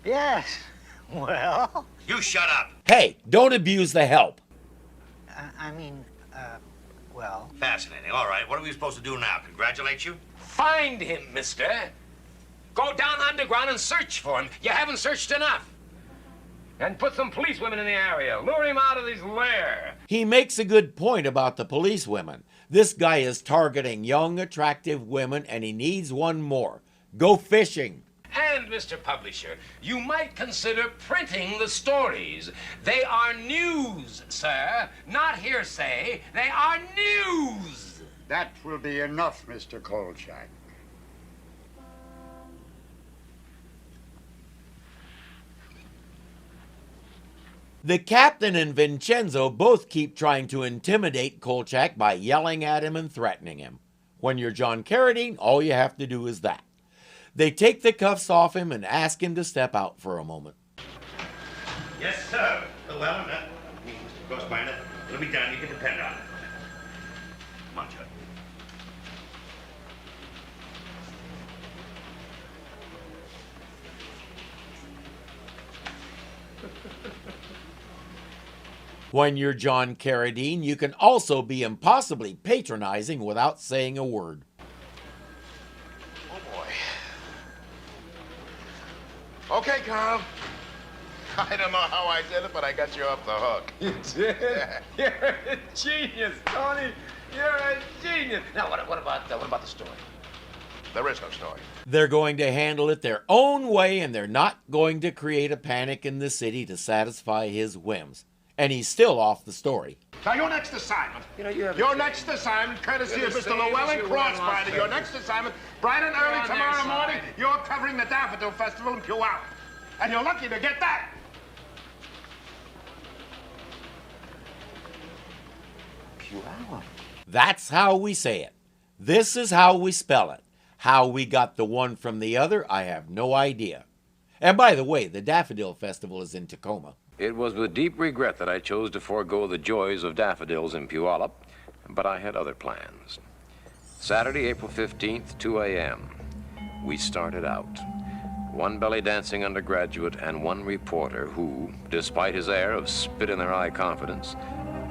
Yes. Well? You shut up. Hey, don't abuse the help. Well. Fascinating. All right, what are we supposed to do now? Congratulate you? Find him, mister. Go down underground and search for him. You haven't searched enough. And put some policewomen in the area. Lure him out of his lair. He makes a good point about the policewomen. This guy is targeting young, attractive women, and he needs one more. Go fishing. And, Mr. Publisher, you might consider printing the stories. They are news, sir. Not hearsay. They are news. That will be enough, Mr. Kolchak. The captain and Vincenzo both keep trying to intimidate Kolchak by yelling at him and threatening him. When you're John Carradine, all you have to do is that. They take the cuffs off him and ask him to step out for a moment. Yes, sir. Well, Mr. Crossbinder, it'll be done. You can depend on it. Come on, Chuck. When you're John Carradine, you can also be impossibly patronizing without saying a word. Oh, boy. Okay, Carl. I don't know how I did it, but I got you off the hook. You did? You're a genius, Tony. You're a genius. Now, what about the story? There is no story. They're going to handle it their own way, and they're not going to create a panic in the city to satisfy his whims. And he's still off the story. Now, your next assignment. Your next assignment, courtesy of Mr. Llewellyn Crossbinder. Your next assignment, bright and early tomorrow morning, you're covering the Daffodil Festival in Puyallup. And you're lucky to get that. Puyallup. That's how we say it. This is how we spell it. How we got the one from the other, I have no idea. And by the way, the Daffodil Festival is in Tacoma. It was with deep regret that I chose to forego the joys of daffodils in Puyallup, but I had other plans. Saturday, April 15th, 2 a.m. We started out. One belly dancing undergraduate and one reporter who, despite his air of spit-in-their-eye confidence,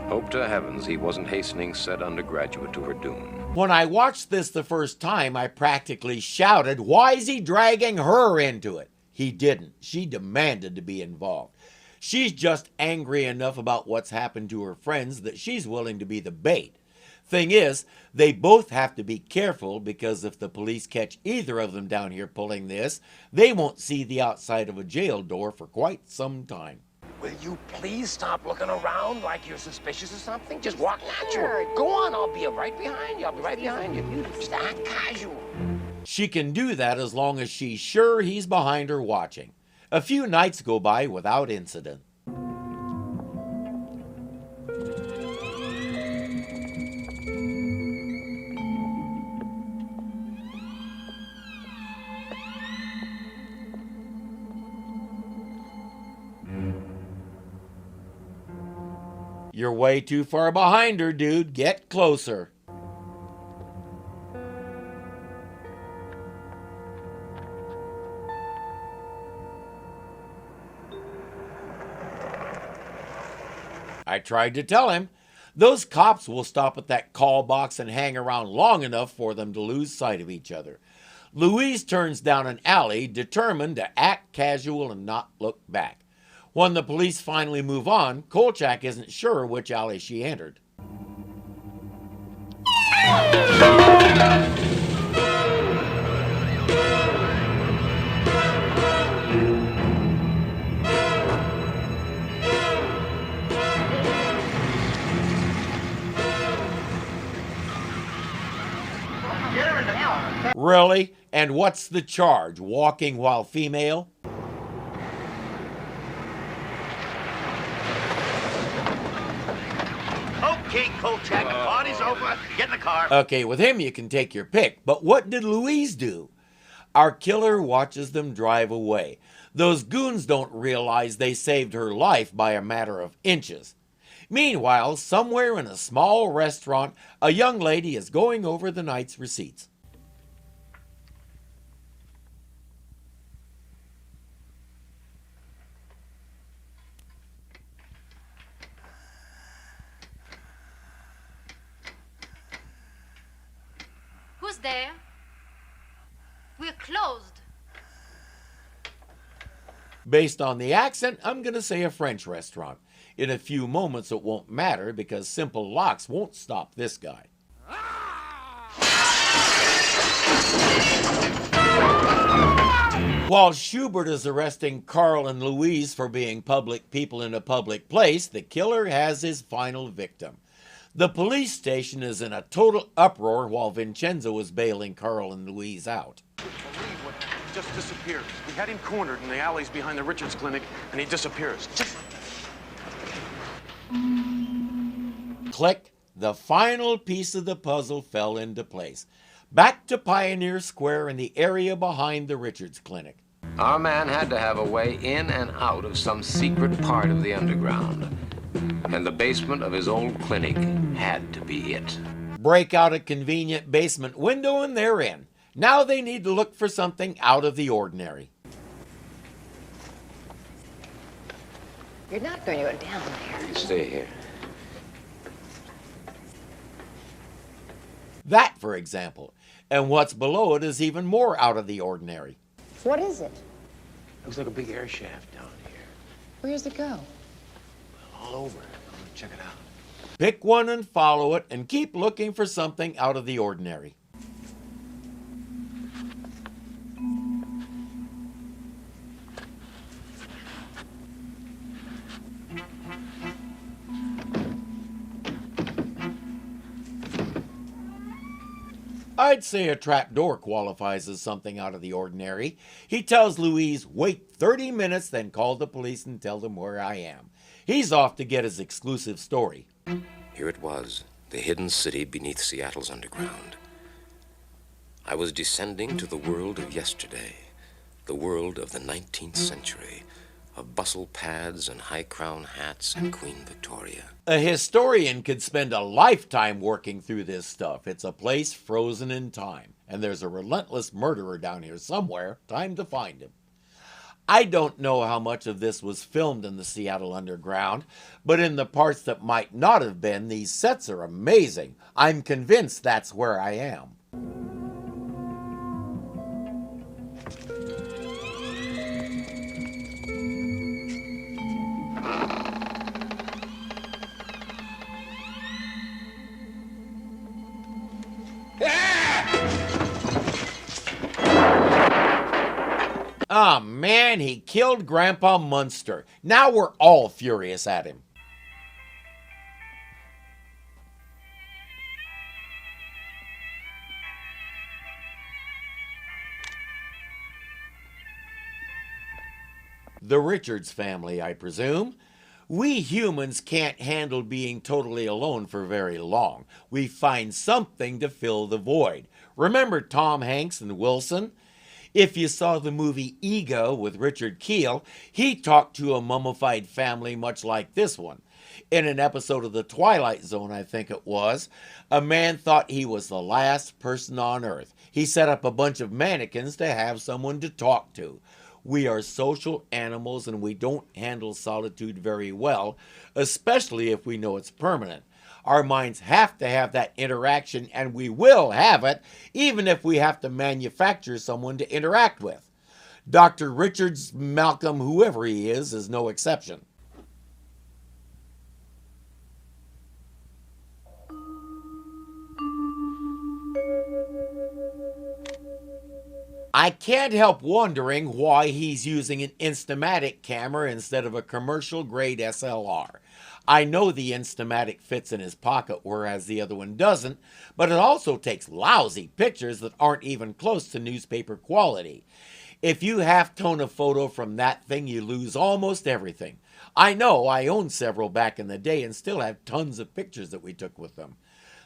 hoped to heavens he wasn't hastening said undergraduate to her doom. When I watched this the first time, I practically shouted, "Why is he dragging her into it?" He didn't. She demanded to be involved. She's just angry enough about what's happened to her friends that she's willing to be the bait. Thing is, they both have to be careful because if the police catch either of them down here pulling this, they won't see the outside of a jail door for quite some time. Will you please stop looking around like you're suspicious of something? Just walk natural. Go on, I'll be right behind you. I'll be right behind you. Just act casual. She can do that as long as she's sure he's behind her watching. A few nights go by without incident. You're way too far behind her, dude. Get closer. I tried to tell him. Those cops will stop at that call box and hang around long enough for them to lose sight of each other. Louise turns down an alley, determined to act casual and not look back. When the police finally move on, Kolchak isn't sure which alley she entered. Really? And what's the charge? Walking while female? Okay, Kolchak, the party's over. Get in the car. Okay, with him you can take your pick, but what did Louise do? Our killer watches them drive away. Those goons don't realize they saved her life by a matter of inches. Meanwhile, somewhere in a small restaurant, a young lady is going over the night's receipts. Who's there? We're closed. Based on the accent, I'm going to say a French restaurant. In a few moments it won't matter because simple locks won't stop this guy. While Schubert is arresting Carl and Louise for being public people in a public place, the killer has his final victim. The police station is in a total uproar while Vincenzo is bailing Carl and Louise out. Believe what just disappeared. We had him cornered in the alleys behind the Richards Clinic, and he disappears. Click. The final piece of the puzzle fell into place. Back to Pioneer Square in the area behind the Richards Clinic. Our man had to have a way in and out of some secret part of the underground. And the basement of his old clinic had to be it. Break out a convenient basement window and they're in. Now they need to look for something out of the ordinary. You're not going to go down there. You stay here. That, for example. And what's below it is even more out of the ordinary. What is it? Looks like a big air shaft down here. Where does it go? All over. I'm gonna check it out. Pick one and follow it and keep looking for something out of the ordinary. I'd say a trapdoor qualifies as something out of the ordinary. He tells Louise, wait 30 minutes, then call the police and tell them where I am. He's off to get his exclusive story. Here it was, the hidden city beneath Seattle's underground. I was descending to the world of yesterday, the world of the 19th century, of bustle pads and high crown hats and Queen Victoria. A historian could spend a lifetime working through this stuff. It's a place frozen in time, and there's a relentless murderer down here somewhere. Time to find him. I don't know how much of this was filmed in the Seattle Underground, but in the parts that might not have been, these sets are amazing. I'm convinced that's where I am. Oh, man. man, he killed Grandpa Munster. Now we're all furious at him. The Richards family, I presume. We humans can't handle being totally alone for very long. We find something to fill the void. Remember Tom Hanks and Wilson? If you saw the movie Ego with Richard Kiel, he talked to a mummified family much like this one. In an episode of The Twilight Zone, I think it was, a man thought he was the last person on Earth. He set up a bunch of mannequins to have someone to talk to. We are social animals and we don't handle solitude very well, especially if we know it's permanent. Our minds have to have that interaction, and we will have it, even if we have to manufacture someone to interact with. Dr. Richards, Malcolm, whoever he is no exception. I can't help wondering why he's using an Instamatic camera instead of a commercial-grade SLR. I know the Instamatic fits in his pocket, whereas the other one doesn't, but it also takes lousy pictures that aren't even close to newspaper quality. If you half-tone a photo from that thing, you lose almost everything. I know, I owned several back in the day and still have tons of pictures that we took with them.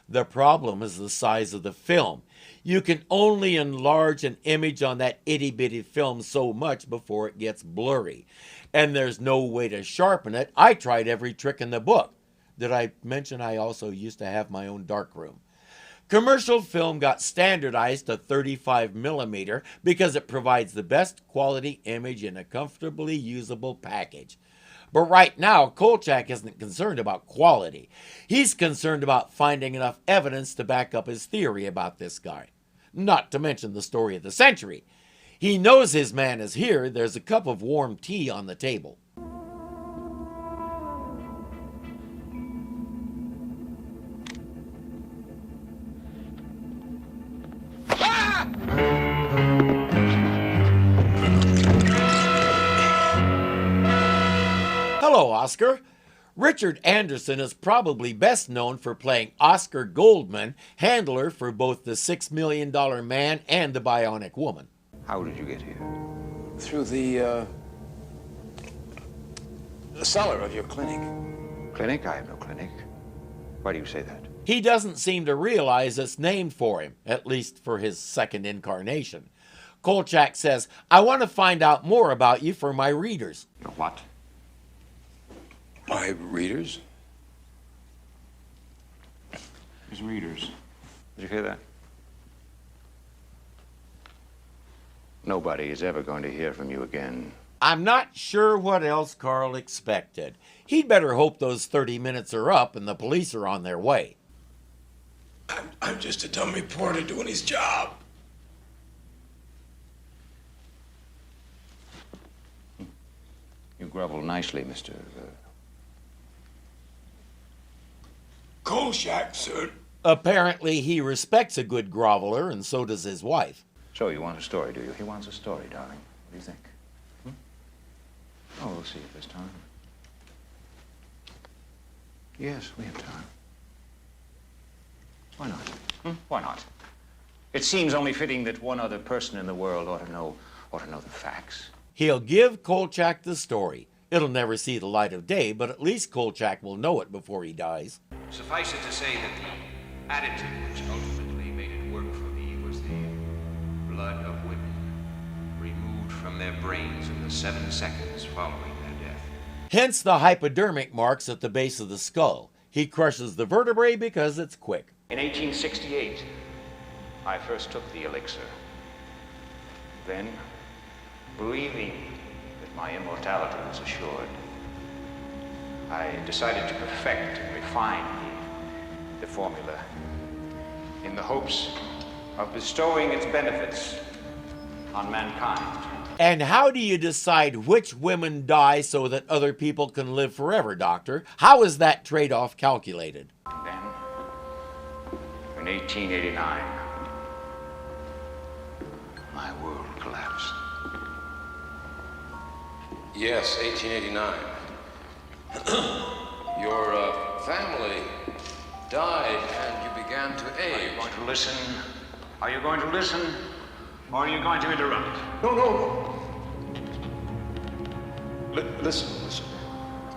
The problem is the size of the film. You can only enlarge an image on that itty-bitty film so much before it gets blurry. And there's no way to sharpen it. I tried every trick in the book. Did I mention I also used to have my own darkroom? Commercial film got standardized to 35 millimeter because it provides the best quality image in a comfortably usable package. But right now, Kolchak isn't concerned about quality. He's concerned about finding enough evidence to back up his theory about this guy. Not to mention the story of the century. He knows his man is here. There's a cup of warm tea on the table. Hello, Oscar. Richard Anderson is probably best known for playing Oscar Goldman, handler for both the $6 Million Man and the Bionic Woman. How did you get here? Through the cellar of your clinic. Clinic? I have no clinic. Why do you say that? He doesn't seem to realize it's named for him, at least for his second incarnation. Kolchak says, I want to find out more about you for my readers. Your what? My readers? His readers. Did you hear that? Nobody is ever going to hear from you again. I'm not sure what else Carl expected. He'd better hope those 30 minutes are up and the police are on their way. I'm just a dumb reporter doing his job. You grovel nicely, Mr. Kolchak, sir. Apparently he respects a good groveler, and so does his wife. So you want a story, do you? He wants a story, darling. What do you think? Oh, we'll see if there's time. Yes, we have time. Why not? Why not? It seems only fitting that one other person in the world ought to know the facts. He'll give Kolchak the story. It'll never see the light of day, but at least Kolchak will know it before he dies. Suffice it to say that the additive which ultimately made it work for me was the blood of women removed from their brains in the 7 seconds following their death. Hence the hypodermic marks at the base of the skull. He crushes the vertebrae because it's quick. In 1868, I first took the elixir. Then, believing that my immortality was assured, I decided to perfect and refine the formula in the hopes of bestowing its benefits on mankind. And how do you decide which women die so that other people can live forever, Doctor? How is that trade-off calculated? Then, in 1889, my world collapsed. Yes, 1889. Your family died and you began to age. Are you going to listen? Are you going to listen? Or are you going to interrupt? No. Listen.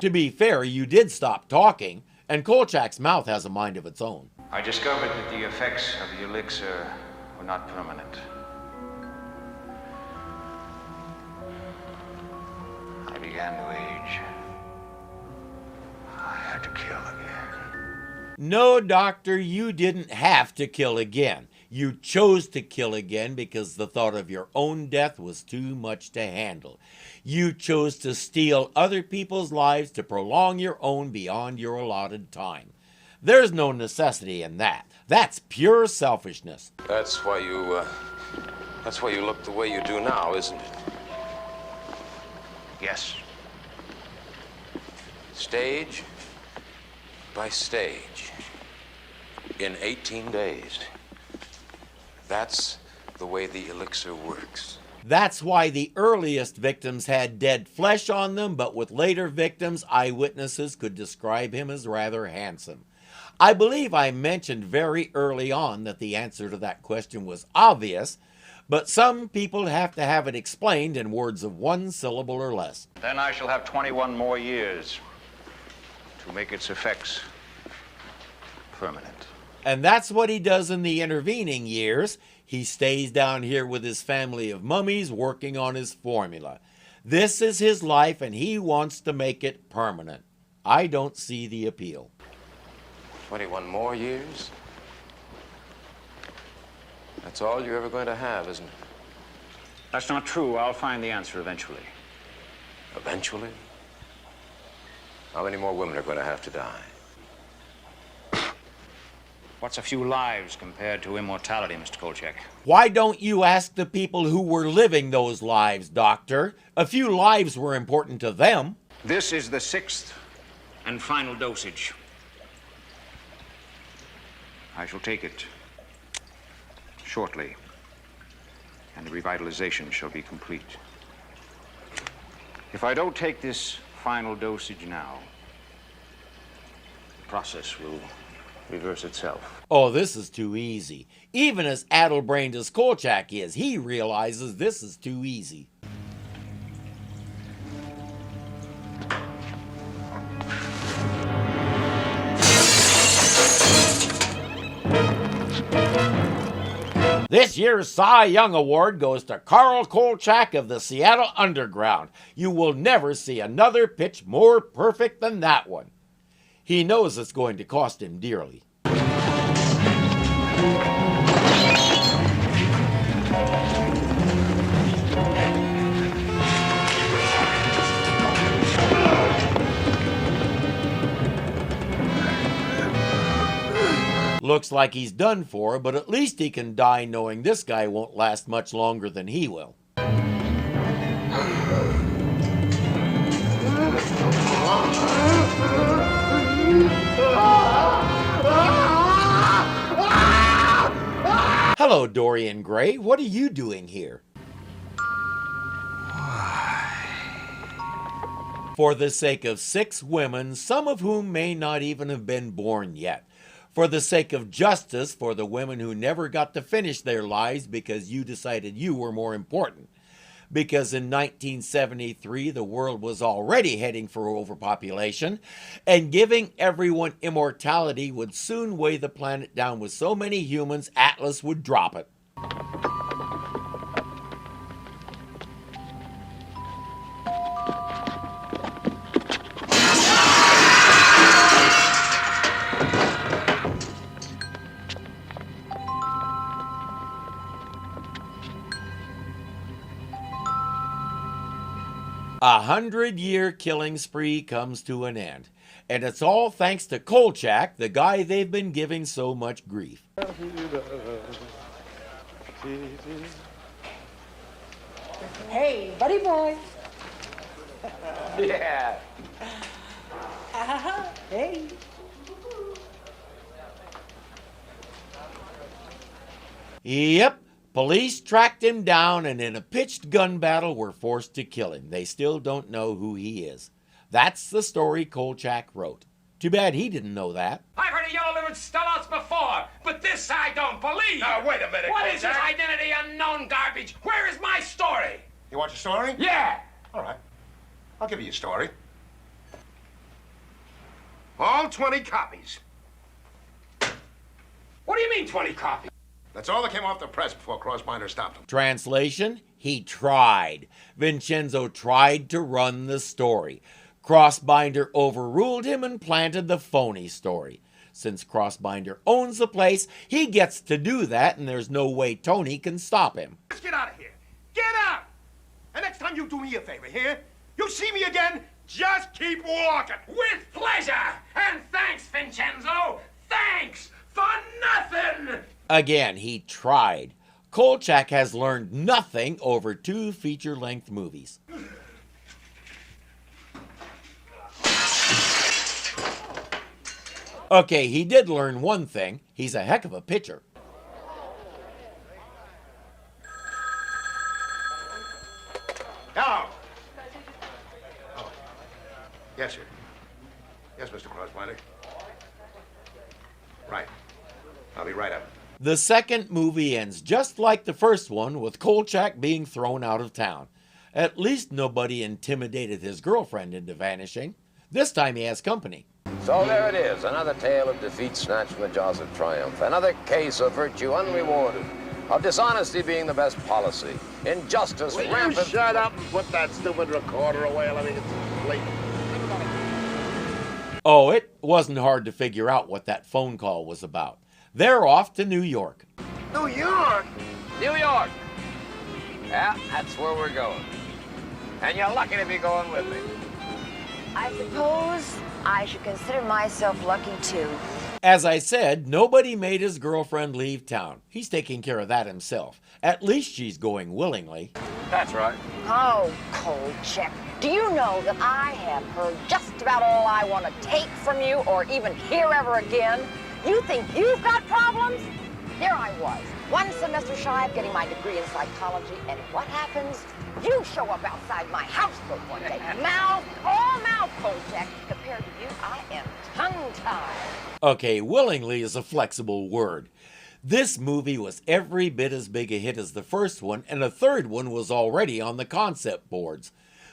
To be fair, you did stop talking, and Kolchak's mouth has a mind of its own. I discovered that the effects of the elixir were not permanent. I began to age. I had to kill again. No, Doctor, you didn't have to kill again. You chose to kill again because the thought of your own death was too much to handle. You chose to steal other people's lives to prolong your own beyond your allotted time. There's no necessity in that. That's pure selfishness. That's why you look the way you do now, isn't it? Yes. Stage by stage. In 18 days. That's the way the elixir works. That's why the earliest victims had dead flesh on them, but with later victims, eyewitnesses could describe him as rather handsome. I believe I mentioned very early on that the answer to that question was obvious, but some people have to have it explained in words of one syllable or less. Then I shall have 21 more years to make its effects permanent. And that's what he does in the intervening years. He stays down here with his family of mummies working on his formula. This is his life and he wants to make it permanent. I don't see the appeal. 21 more years? That's all you're ever going to have, isn't it? That's not true. I'll find the answer eventually. Eventually? How many more women are going to have to die? What's a few lives compared to immortality, Mr. Kolchak? Why don't you ask the people who were living those lives, Doctor? A few lives were important to them. This is the 6th and final dosage. I shall take it shortly, and the revitalization shall be complete. If I don't take this final dosage now, the process will reverse itself. Oh, this is too easy. Even as addle-brained as Kolchak is, he realizes this is too easy. This year's Cy Young Award goes to Carl Kolchak of the Seattle Underground. You will never see another pitch more perfect than that one. He knows it's going to cost him dearly. Looks like he's done for, but at least he can die knowing this guy won't last much longer than he will. Hello, Dorian Gray. What are you doing here? For the sake of 6 women, some of whom may not even have been born yet. For the sake of justice for the women who never got to finish their lives because you decided you were more important. Because in 1973, the world was already heading for overpopulation, and giving everyone immortality would soon weigh the planet down with so many humans, Atlas would drop it. A 100-year killing spree comes to an end. And it's all thanks to Kolchak, the guy they've been giving so much grief. Hey, buddy boy. Yeah. Hey. Yep, Police tracked him down and in a pitched gun battle were forced to kill him. They still don't know who he is. That's the story Kolchak wrote. Too bad he didn't know that. I've heard of yellow-livered sellouts before, but this I don't believe. Now, wait a minute, What is this Kolchak? identity unknown garbage? Where is my story? You want your story? Yeah. All right. I'll give you your story. All 20 copies. What do you mean 20 copies? That's all that came off the press before Crossbinder stopped him. Translation, he tried. Vincenzo tried to run the story. Crossbinder overruled him and planted the phony story. Since Crossbinder owns the place, he gets to do that, and there's no way Tony can stop him. Let's get out of here. Get out! And next time you do me a favor, here, you see me again, just keep walking. With pleasure! And thanks, Vincenzo! Thanks for nothing! Again, he tried. Kolchak has learned nothing over 2 feature-length movies. Okay, he did learn one thing. He's a heck of a pitcher. Hello. Oh. Yes, sir. Yes, Mr. Crossbinder. Right. I'll be right up. The second movie ends just like the first one, with Kolchak being thrown out of town. At least nobody intimidated his girlfriend into vanishing. This time he has company. So there it is, another tale of defeat snatched from the jaws of triumph. Another case of virtue unrewarded, of dishonesty being the best policy, injustice Will rampant. you shut up and put that stupid recorder away? I mean, it's late. Oh, it wasn't hard to figure out what that phone call was about. They're off to New York. New York? New York! Yeah, that's where we're going. And you're lucky to be going with me. I suppose I should consider myself lucky, too. As I said, nobody made his girlfriend leave town. He's taking care of that himself. At least she's going willingly. That's right. Oh, Kolchak, do you know that I have heard just about all I want to take from you or even hear ever again? You think you've got problems? There I was, one semester shy of getting my degree in psychology, and what happens? You show up outside my houseboat one day, mouth, all mouth, Kolchak. Compared to you, I am tongue-tied. Okay, willingly is a flexible word. This movie was every bit as big a hit as the first one, and a third one was already on the concept boards.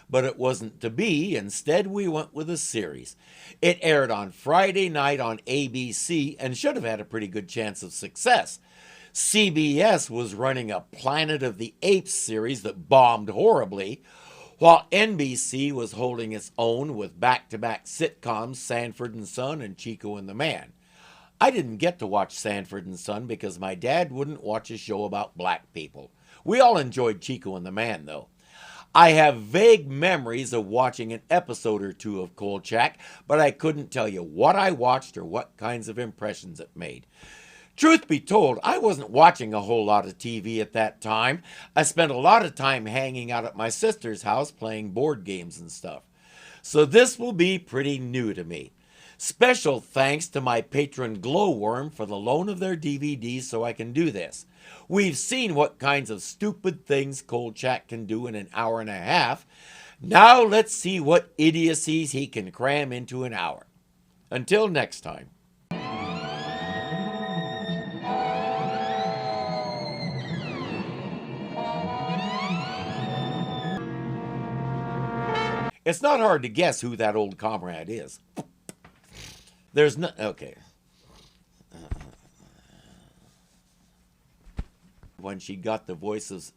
But it wasn't to be. Instead, we went with a series. It aired on Friday night on ABC and should have had a pretty good chance of success. CBS was running a Planet of the Apes series that bombed horribly, while NBC was holding its own with back-to-back sitcoms Sanford and Son and Chico and the Man. I didn't get to watch Sanford and Son because my dad wouldn't watch a show about black people. We all enjoyed Chico and the Man, though. I have vague memories of watching an episode or two of Kolchak, but I couldn't tell you what I watched or what kinds of impressions it made. Truth be told, I wasn't watching a whole lot of TV at that time. I spent a lot of time hanging out at my sister's house playing board games and stuff. So this will be pretty new to me. Special thanks to my patron Glowworm for the loan of their DVDs so I can do this. We've seen what kinds of stupid things Kolchak can do in an hour and a half. Now let's see what idiocies he can cram into an hour. Until next time. It's not hard to guess who that old comrade is. There's no... Okay. When she got the voice of...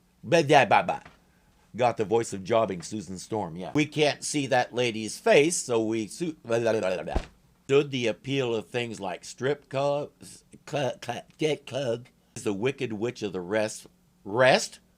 Got the voice of jobbing Susan Storm, yeah. We can't see that lady's face, so we... Stood the appeal of things like strip clubs, the Wicked Witch of the Rest... Rest?